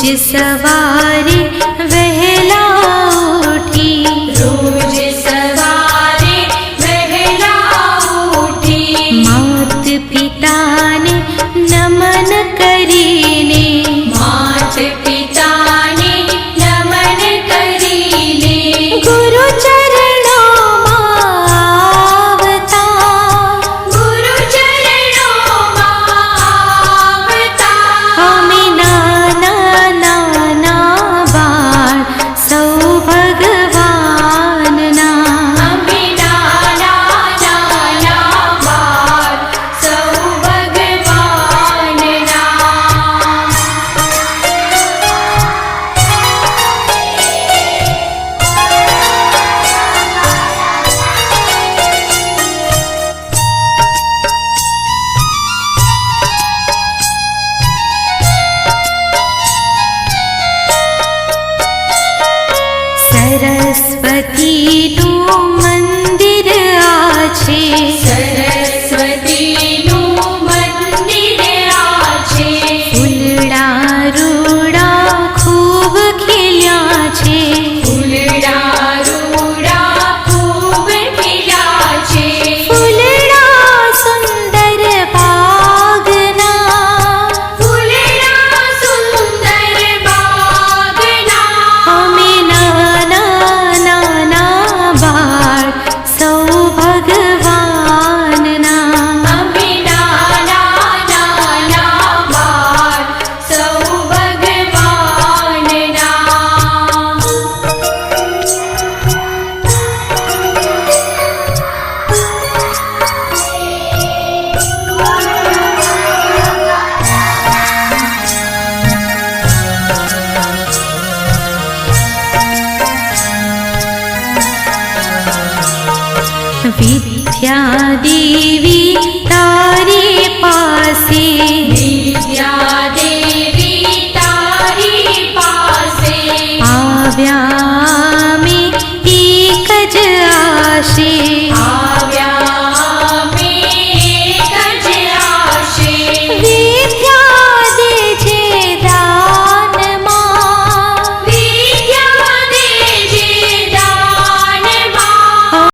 रोज सवारे वहला उठी, रोज सवारे वहला उठी, मात पिता ने नमन करीने, मात पिता ने नमन करीने, गुरु चरणों आवता, गुरु चरणों आवता, અમે નાના નાના બાળ સૌ ભગવાનના, અમે નાના નાના બાળ સૌ ભગવાનના. સરસ્વતીનું મંદિર આ છે, સરસ્વતીનું મંદિર આ છે, ફૂલડા રૂડા ખૂબ ખીલ્યા છે, ફૂલડા રૂડા ખૂબ ખીલ્યા છે, ફૂલડા સુંદર બાગના, ફૂલડા સુંદર બાગના, અમે નાના નાના બાળ સૌ ભગવાનના, અમે નાના નાના બાળ સૌ ભગવાનના. વિદ્યા દેવી તારે પાસે, વિદ્યા દેવી તારી પાસે આવ્યા